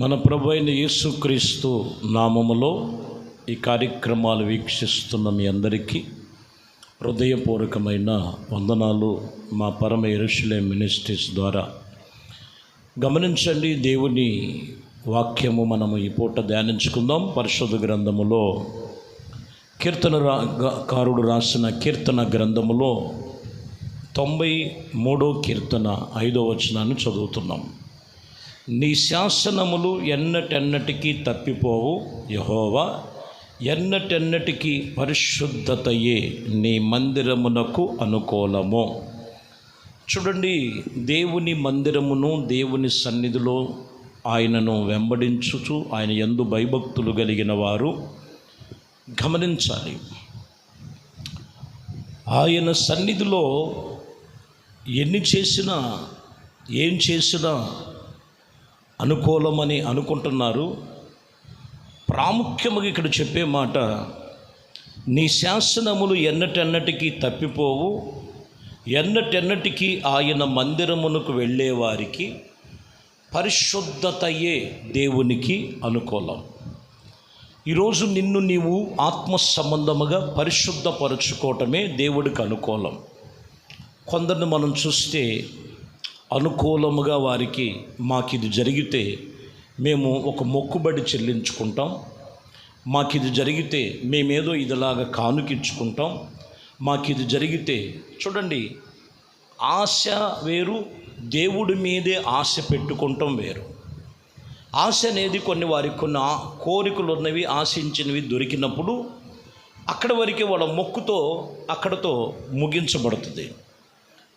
మన ప్రభు అయిన యేసుక్రీస్తు నామములో ఈ కార్యక్రమాలు వీక్షిస్తున్న మీ అందరికీ హృదయపూర్వకమైన వందనాలు. మా పరమ యెరూషలేం మినిస్ట్రీస్ ద్వారా గమనించండి. దేవుని వాక్యము మనము ఈ పూట ధ్యానించుకుందాం. పరిశుద్ధ గ్రంథములో కీర్తనకారుడు రాసిన కీర్తన గ్రంథములో 93వ కీర్తన 5వ వచనాన్ని చదువుతున్నాం. నీ శాసనములు ఎన్నటెన్నటికీ తప్పిపోవు యెహోవా, ఎన్నటెన్నటికీ పరిశుద్ధతయే నీ మందిరమునకు అనుకూలము. చూడండి, దేవుని మందిరమును, దేవుని సన్నిధిలో ఆయనను వెంబడించుచు ఆయన యందు భయభక్తులు కలిగిన వారు గమనించాలి. ఆయన సన్నిధిలో ఎన్ని చేసినా ఏం చేసినా అనుకూలమని అనుకుంటున్నారు. ప్రాముఖ్యముగా ఇక్కడ చెప్పే మాట, నీ శాసనములు ఎన్నటెన్నటికీ తప్పిపోవు, ఎన్నటెన్నటికీ ఆయన మందిరమునకు వెళ్ళేవారికి పరిశుద్ధతయే దేవునికి అనుకూలం. ఈరోజు నిన్ను నీవు ఆత్మ సంబంధముగా పరిశుద్ధపరచుకోవటమే దేవుడికి అనుకూలం. కొందరిని మనం చూస్తే అనుకూలముగా వారికి మాకిది జరిగితే మేము ఒక మొక్కుబడి చెల్లించుకుంటాం, మాకిది జరిగితే మేమేదో ఇదిలాగా కానుకించుకుంటాం, మాకిది జరిగితే. చూడండి, ఆశ వేరు, దేవుడి మీదే ఆశ పెట్టుకుంటాం వేరు. ఆశ అనేది వారికి కొన్ని కోరికలు ఉన్నవి, ఆశించినవి దొరికినప్పుడు అక్కడి వరకే వాళ్ళ మొక్కుతో అక్కడతో ముగించబడుతుంది.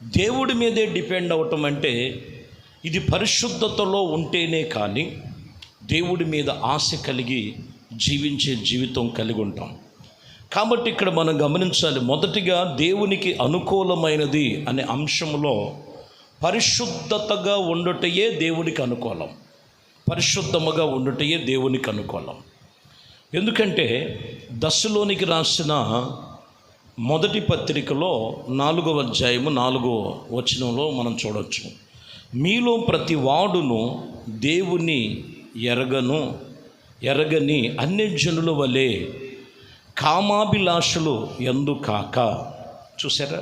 దేవుడి మీదే డిపెండ్ అవటం అంటే ఇది పరిశుద్ధతలో ఉంటేనే కానీ దేవుడి మీద ఆశ కలిగి జీవించే జీవితం కలిగి ఉంటాం. కాబట్టి ఇక్కడ మనం గమనించాలి, మొదటిగా దేవునికి అనుకూలమైనది అనే అంశంలో పరిశుద్ధతగా ఉండుటయే దేవునికి అనుకూలం. పరిశుద్ధముగా ఉండుటయే దేవునికి అనుకూలం. ఎందుకంటే దశలోనికి రాసిన మొదటి పత్రికలో 4వ అధ్యాయము 4వ వచనంలో మనం చూడవచ్చు, మీలో ప్రతి వాడును దేవుని ఎరగని అన్యజనుల వలె కామాభిలాషలు యందు కాక. చూసారా,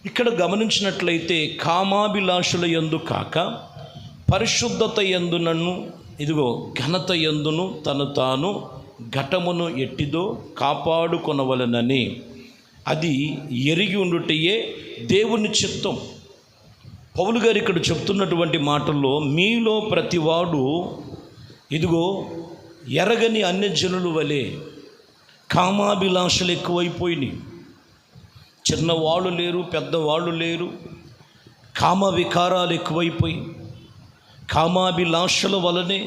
ఇక్కడ గమనించినట్లయితే కామాభిలాషుల యందు కాక పరిశుద్ధత యందునను, ఇదిగో ఘనత యందును తను తాను ఘటమును ఎట్టిదో కాపాడుకొనవలనని అది ఎరిగి ఉండుటయే దేవుని చిత్తం. పౌలు గారు ఇక్కడ చెప్తున్నటువంటి మాటల్లో, మీలో ప్రతివాడు ఇదిగో ఎరగని అన్యజనుల వలె కామాభిలాషలు ఎక్కువైపోయినాయి. చిన్నవాళ్ళు లేరు, పెద్దవాళ్ళు లేరు, కామ వికారాలు ఎక్కువైపోయి కామాభిలాషల వలనే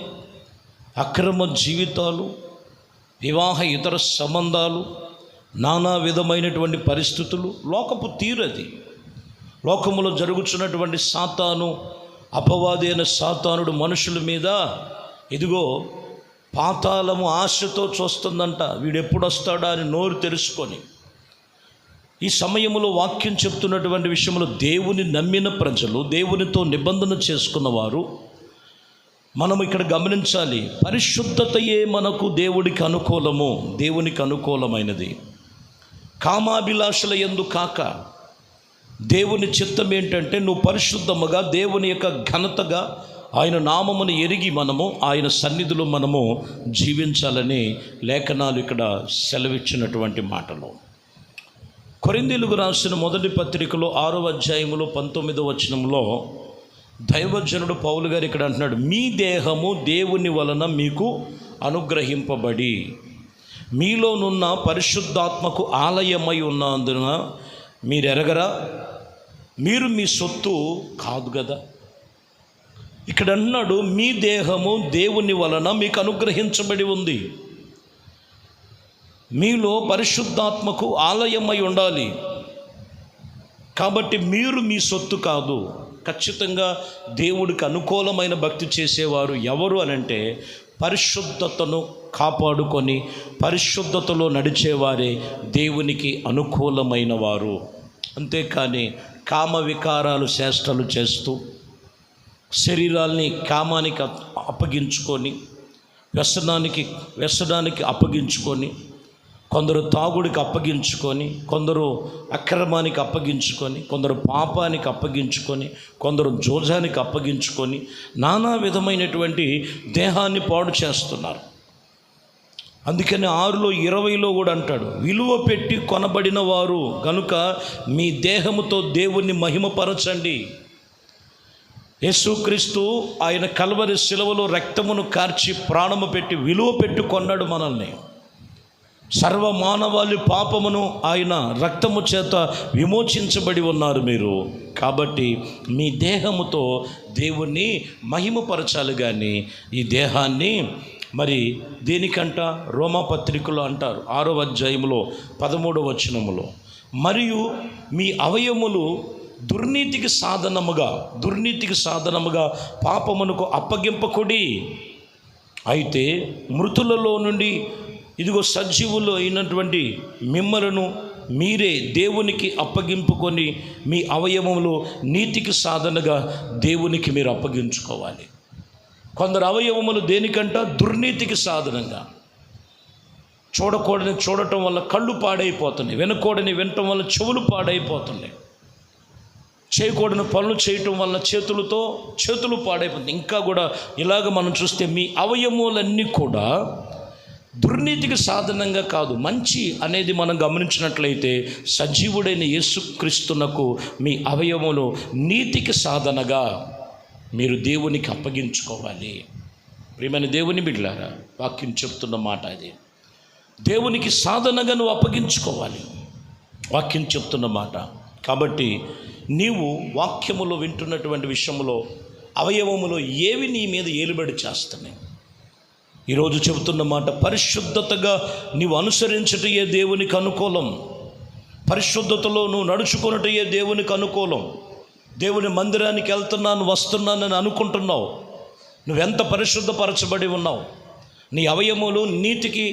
అక్రమ జీవితాలు, వివాహ ఇతర సంబంధాలు, నానా విధమైనటువంటి పరిస్థితులు, లోకపు తీరది. లోకములో జరుగుతున్నటువంటి సాతాను, అపవాది అయిన సాతానుడు మనుషుల మీద ఇదిగో పాతాళము ఆశతో చూస్తుందంట. వీడెప్పుడు వస్తాడా అని నోరు తెరుచుకొని ఈ సమయంలో వాక్యం చెప్తున్నటువంటి విషయంలో దేవుని నమ్మిన ప్రజలు, దేవునితో నిబంధన చేసుకున్నవారు మనం ఇక్కడ గమనించాలి, పరిశుద్ధతయే మనకు దేవుడికి అనుకూలము, దేవునికి అనుకూలమైనది. కామాభిలాషల యందు కాక. దేవుని చిత్తం ఏంటంటే నువ్వు పరిశుద్ధముగా దేవుని యొక్క ఘనతగా ఆయన నామమును ఎరిగి మనము ఆయన సన్నిధిలో మనము జీవించాలని లేఖనాలు ఇక్కడ సెలవిచ్చినటువంటి మాటలు. కొరింథీయులకు రాసిన మొదటి పత్రికలో 6వ అధ్యాయములో 19వ వచనంలో దైవజనుడు పౌలు గారు ఇక్కడ అంటున్నాడు, మీ దేహము దేవుని వలన మీకు అనుగ్రహింపబడి మీలోనున్న పరిశుద్ధాత్మకు ఆలయమై ఉన్నందున మీరెరగరా, మీరు మీ సొత్తు కాదు కదా. ఇక్కడ అన్నాడు, మీ దేహము దేవుని వలన మీకు అనుగ్రహించబడి ఉంది. మీలో పరిశుద్ధాత్మకు ఆలయమై ఉండాలి. కాబట్టి మీరు మీ సొత్తు కాదు. ఖచ్చితంగా దేవుడికి అనుకూలమైన భక్తి చేసేవారు ఎవరు అనంటే పరిశుద్ధతను కాపాడుకొని పరిశుద్ధతలో నడిచేవారే దేవునికి అనుకూలమైన వారు. అంతేకాని కామ వికారాలు చేష్టలు చేస్తూ శరీరాల్ని కామానికి అప్పగించుకొని, వ్యసనానికి అప్పగించుకొని, కొందరు తాగుడికి అప్పగించుకొని, కొందరు అక్రమానికి అప్పగించుకొని, కొందరు పాపానికి అప్పగించుకొని, కొందరు జోజానికి అప్పగించుకొని నానా విధమైనటువంటి దేహాన్ని పాడు చేస్తున్నారు. అందుకని 6:20 కూడా అంటాడు, విలువ పెట్టి కొనబడిన వారు కనుక మీ దేహముతో దేవుణ్ణి మహిమపరచండి. యేసుక్రీస్తు ఆయన కల్వరి శిలువలో రక్తమును కార్చి ప్రాణము పెట్టి విలువ పెట్టి కొన్నాడు మనల్ని. సర్వమానవాళి పాపమును ఆయన రక్తము చేత విమోచించబడి ఉన్నారు మీరు. కాబట్టి మీ దేహముతో దేవుణ్ణి మహిమపరచాలి. కానీ ఈ దేహాన్ని మరి దేనికంట రోమాపత్రికలో అంటారు 6వ అధ్యాయంలో 13వ వచనములో, మరియు మీ అవయములు దుర్నీతికి సాధనముగా పాపమునకు అప్పగింపకుడి. అయితే మృతులలో నుండి ఇదిగో సజీవులు అయినటువంటి మిమ్మలను మీరే దేవునికి అప్పగింపుకొని మీ అవయవములు నీతికి సాధనగా దేవునికి మీరు అప్పగించుకోవాలి. కొందరు అవయవములు దేనికంట దుర్నీతికి సాధనంగా. చూడకూడని చూడటం వల్ల కళ్ళు పాడైపోతున్నాయి, వినకూడని వినటం వల్ల చెవులు పాడైపోతున్నాయి, చేయకూడని పనులు చేయటం వల్ల చేతులు పాడైపోతుంది. ఇంకా కూడా ఇలాగ మనం చూస్తే మీ అవయవములన్నీ కూడా దుర్నీతికి సాధనంగా కాదు, మంచి అనేది మనం గమనించినట్లయితే సజీవుడైన యేసుక్రీస్తునకు మీ అవయవములు నీతికి సాధనగా మీరు దేవునికి అప్పగించుకోవాలి. ప్రియమైన దేవుని బిడ్డలారా, వాక్యం చెప్తున్న మాట అది. దేవునికి సాధనగా నువ్వు అప్పగించుకోవాలి, వాక్యం చెప్తున్న మాట. కాబట్టి నీవు వాక్యములో వింటున్నటువంటి విషయంలో అవయవములో ఏవి నీ మీద ఏలుబడి చేస్తున్నాయి? ఈరోజు చెబుతున్న మాట, పరిశుద్ధతగా నీవు అనుసరించటయే దేవునికి అనుకూలం. పరిశుద్ధతలో నువ్వు నడుచుకున్నటయే దేవునికి అనుకూలం. దేవుని మందిరానికి వస్తున్నానని అనుకుంటున్నావు. నువ్వెంత పరిశుద్ధపరచబడి ఉన్నావు. నీ అవయములు నీతికి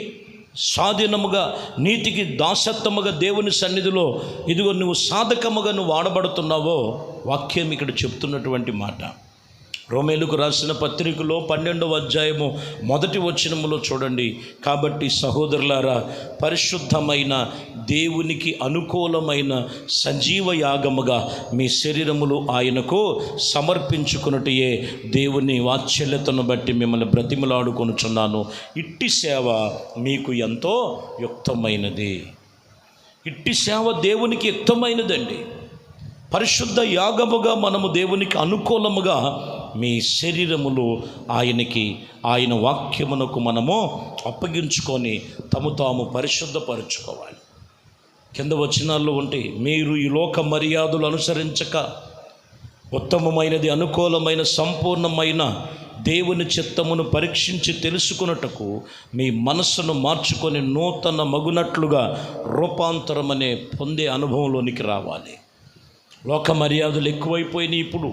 స్వాధీనముగా, నీతికి దాసత్వముగా దేవుని సన్నిధిలో ఇదిగో నువ్వు సాధకముగా నువ్వు వాడబడుతున్నావో వాక్యం ఇక్కడ చెప్తున్నటువంటి మాట. రోమేలుకు రాసిన పత్రికలో 12వ అధ్యాయము 1వ వచనములో చూడండి. కాబట్టి సహోదరులారా, పరిశుద్ధమైన దేవునికి అనుకూలమైన సజీవ యాగముగా మీ శరీరములు ఆయనకు సమర్పించుకున్నట్టే దేవుని వాత్సల్యతను బట్టి మిమ్మల్ని బ్రతిమలాడుకొనుచున్నాను. ఇట్టి సేవ మీకు ఎంతో యుక్తమైనది. ఇట్టి సేవ దేవునికి యుక్తమైనదండి. పరిశుద్ధ యాగముగా మనము దేవునికి అనుకూలముగా మీ శరీరములు ఆయన వాక్యమునకు మనము అప్పగించుకొని తాము పరిశుద్ధపరచుకోవాలి. కింద వచనాల్లో ఉంటే, మీరు ఈ లోక మర్యాదలు అనుసరించక ఉత్తమమైనది, అనుకూలమైన, సంపూర్ణమైన దేవుని చిత్తమును పరీక్షించి తెలుసుకున్నటకు మీ మనస్సును మార్చుకొని నూతన మగునట్లుగా రూపాంతరం అనే పొందే అనుభవంలోనికి రావాలి. లోక మర్యాదలు ఎక్కువైపోయినాయి. ఇప్పుడు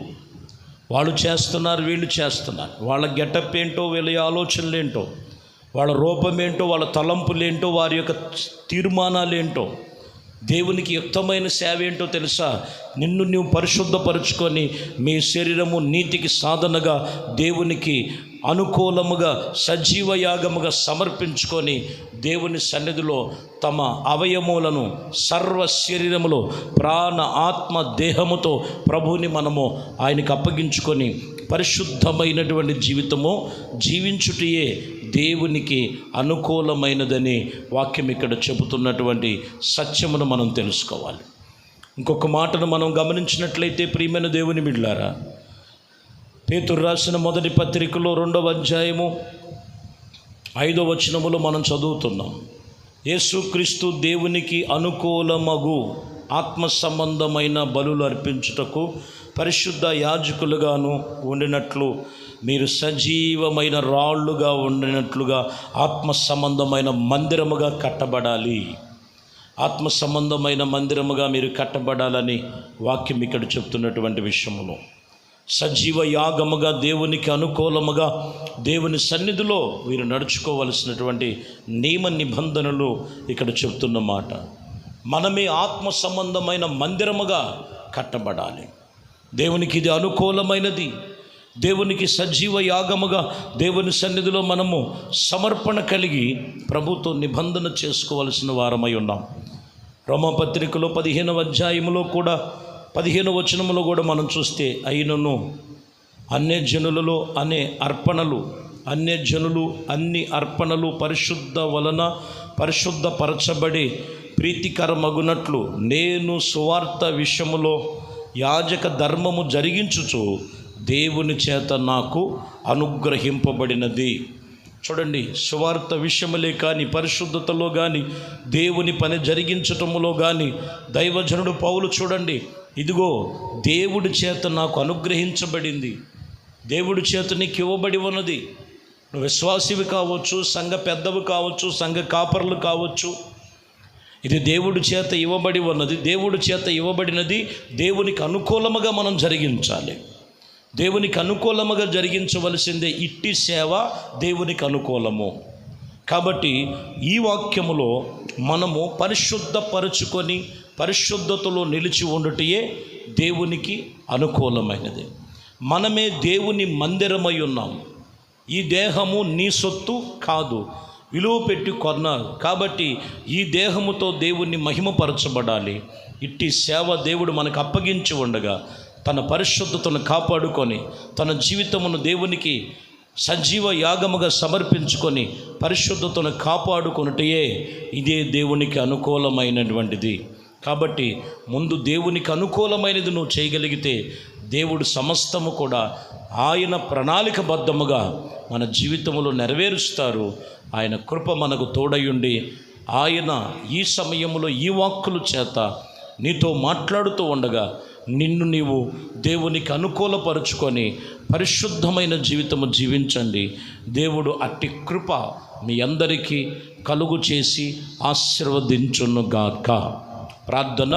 వాళ్ళు చేస్తున్నారు, వీళ్ళు చేస్తున్నారు. వాళ్ళ గెటప్ ఏంటో, వీళ్ళ ఆలోచనలు ఏంటో, వాళ్ళ రూపం ఏంటో, వాళ్ళ తలంపులేంటో, వారి యొక్క తీర్మానాలు ఏంటో. దేవునికి యుక్తమైన సేవ ఏంటో తెలుసా? నిన్ను నీవు పరిశుద్ధపరుచుకొని మీ శరీరము నీతికి సాధనగా దేవునికి అనుకూలముగా సజీవ యాగముగా సమర్పించుకొని దేవుని సన్నిధిలో తమ అవయములను సర్వ శరీరములో ప్రాణ ఆత్మ దేహముతో ప్రభువుని మనము ఆయనకు అప్పగించుకొని పరిశుద్ధమైనటువంటి జీవితము జీవించుటయే దేవునికి అనుకూలమైనదని వాక్యం ఇక్కడ చెబుతున్నటువంటి సత్యమును మనం తెలుసుకోవాలి. ఇంకొక మాటను మనం గమనించినట్లయితే, ప్రియమైన దేవుని బిడ్డలారా, పేతురు రాసిన మొదటి పత్రికలో 2వ అధ్యాయము 5వ వచనములో మనం చదువుతున్నాం. యేసుక్రీస్తు దేవునికి అనుకూలమగు ఆత్మ సంబంధమైన బలులు అర్పించుటకు పరిశుద్ధ యాజకులుగాను ఉండినట్లు మీరు సజీవమైన రాళ్ళుగా ఉండినట్లుగా ఆత్మ సంబంధమైన మందిరముగా కట్టబడాలి. ఆత్మ సంబంధమైన మందిరముగా మీరు కట్టబడాలని వాక్యం ఇక్కడ చెప్తున్నటువంటి విషయములో, సజీవ యాగముగా దేవునికి అనుకూలముగా దేవుని సన్నిధిలో వీరు నడుచుకోవలసినటువంటి నియమ నిబంధనలు ఇక్కడ చెప్తున్న మాట. మనమే ఆత్మ సంబంధమైన మందిరముగా కట్టబడాలి. దేవునికి ఇది అనుకూలమైనది. దేవునికి సజీవ యాగముగా దేవుని సన్నిధిలో మనము సమర్పణ కలిగి ప్రభుతో నిబంధన చేసుకోవలసిన వారమై ఉన్నాం. రోమాపత్రికలో 15వ అధ్యాయములో కూడా 15వ వచనములో కూడా మనం చూస్తే, అయినను అన్యజనులలో అన్యజనులు అన్ని అర్పణలు పరిశుద్ధ వలన పరిశుద్ధపరచబడి ప్రీతికరమగునట్లు నేను సువార్త విషయములో యాజక ధర్మము జరిగించుచు దేవుని చేత నాకు అనుగ్రహింపబడినది. చూడండి, సువార్త విషయములే కానీ, పరిశుద్ధతలో కానీ, దేవుని పని జరిగించటములో కానీ దైవజనుడు పౌలు చూడండి, ఇదిగో దేవుడి చేత నాకు అనుగ్రహించబడింది, దేవుడి చేత నీకు ఇవ్వబడి ఉన్నది. నువ్వు విశ్వాసివి కావచ్చు, సంఘ పెద్దవి కావచ్చు, సంఘ కాపరులు కావచ్చు, ఇది దేవుడి చేత ఇవ్వబడి ఉన్నది. దేవుడి చేత ఇవ్వబడినది దేవునికి అనుకూలముగా మనం జరిగించాలి. దేవునికి అనుకూలముగా జరిగించవలసిందే. ఇట్టి సేవ దేవునికి అనుకూలము. కాబట్టి ఈ వాక్యములో మనము పరిశుద్ధపరచుకొని పరిశుద్ధతలో నిలిచి ఉండుటయే దేవునికి అనుకూలమైనది. మనమే దేవుని మందిరమై ఉన్నాం. ఈ దేహము నీ సొత్తు కాదు, విలువ పెట్టి కొన్నారు. కాబట్టి ఈ దేహముతో దేవుణ్ణి మహిమపరచబడాలి. ఇట్టి సేవ దేవుడు మనకు అప్పగించి ఉండగా తన పరిశుద్ధతను కాపాడుకొని తన జీవితమును దేవునికి సజీవ యాగముగా సమర్పించుకొని పరిశుద్ధతను కాపాడుకొనుటయే ఇదే దేవునికి అనుకూలమైనటువంటిది. కాబట్టి ముందు దేవునికి అనుకూలమైనది నువ్వు చేయగలిగితే దేవుడు సమస్తము కూడా ఆయన ప్రణాళికబద్ధముగా మన జీవితంలో నెరవేరుస్తారు. ఆయన కృప మనకు తోడయుండి ఆయన ఈ సమయంలో ఈ వాక్కుల చేత నీతో మాట్లాడుతూ ఉండగా నిన్ను నీవు దేవునికి అనుకూలపరుచుకొని పరిశుద్ధమైన జీవితము జీవించండి. దేవుడు అట్టి కృప మీ అందరికీ కలుగు చేసి ఆశీర్వదించునుగాక. ప్రార్థన.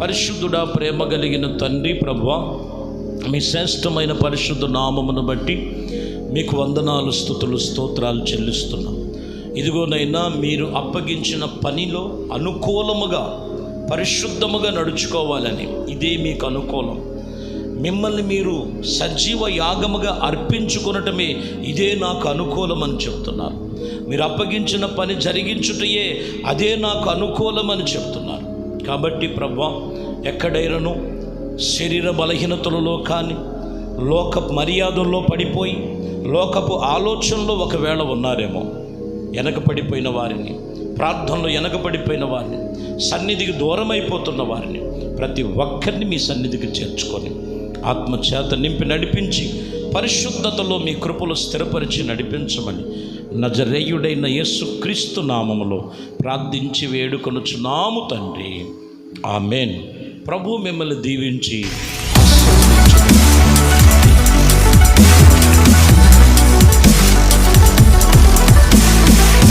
పరిశుద్ధుడా, ప్రేమ కలిగిన తండ్రి, ప్రభువా, మీ శ్రేష్టమైన పరిశుద్ధ నామమును బట్టి మీకు వందనాలు, స్తుతులు, స్తోత్రాలు చెల్లిస్తున్నాం. ఇదిగోనైనా మీరు అప్పగించిన పనిలో అనుకూలముగా పరిశుద్ధముగా నడుచుకోవాలని ఇదే మీకు అనుకూలం. మిమ్మల్ని మీరు సజీవ యాగముగా అర్పించుకొనటమే ఇదే నాకు అనుకూలమని చెప్తున్నారు. మీరు అప్పగించిన పని జరిగించుటయే అదే నాకు అనుకూలమని చెప్తున్నారు. కాబట్టి ప్రభువా, ఎక్కడైనాను శరీర బలహీనతలలో కానీ లోక మర్యాదల్లో పడిపోయి లోకపు ఆలోచనలో ఒకవేళ ఉన్నారేమో, వెనకపడిపోయిన వారిని, ప్రార్థనలో వెనకపడిపోయిన వారిని, సన్నిధికి దూరం అయిపోతున్న వారిని ప్రతి ఒక్కరిని మీ సన్నిధికి చేర్చుకొని ఆత్మచేత నింపి నడిపించి పరిశుద్ధతలో మీ కృపలు స్థిరపరిచి నడిపించమని నజరేయుడైన యేసుక్రీస్తు నామములో ప్రార్థించి వేడుకొనుచున్నాము తండ్రి. ఆమేన్. ప్రభు మిమ్మల్ని దీవించి ఆశీర్వదించును.